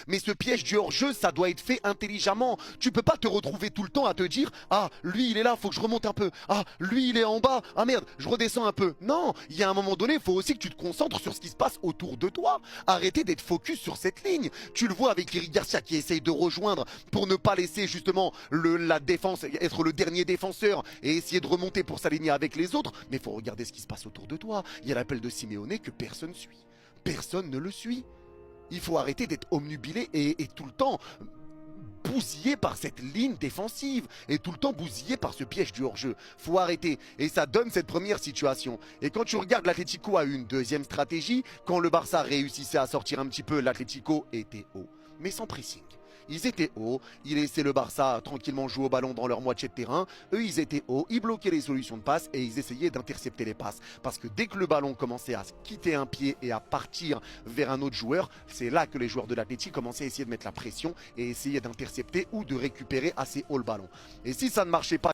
Mais ce piège du hors-jeu, ça doit être fait intelligemment. Tu peux pas te retrouver tout le temps à te dire « Ah, lui il est là, faut que je remonte un peu. Ah, lui il est en bas. Ah merde, je redescends un peu. » Non, il y a un moment donné, il faut aussi que tu te concentres sur ce qui se passe autour de toi. Arrêtez d'être focus sur cette ligne. Tu le vois avec Eric Garcia qui essaye de rejoindre pour ne pas laisser justement la défense, être le dernier défenseur et essayer de remonter pour s'aligner avec les autres. Mais il faut regarder ce qui se passe autour de toi. Il y a l'appel de Simeone que personne suit. Personne ne le suit. Il faut arrêter d'être omnubilé et tout le temps bousillé par cette ligne défensive et tout le temps bousillé par ce piège du hors-jeu. Faut arrêter. Et ça donne cette première situation. Et quand tu regardes, l'Atlético a eu une deuxième stratégie. Quand le Barça réussissait à sortir un petit peu, l'Atlético était haut. Mais sans pressing. Ils étaient hauts, ils laissaient le Barça tranquillement jouer au ballon dans leur moitié de terrain. Eux, ils étaient hauts, ils bloquaient les solutions de passe et ils essayaient d'intercepter les passes. Parce que dès que le ballon commençait à quitter un pied et à partir vers un autre joueur, c'est là que les joueurs de l'Atleti commençaient à essayer de mettre la pression et essayer d'intercepter ou de récupérer assez haut le ballon. Et si ça ne marchait pas,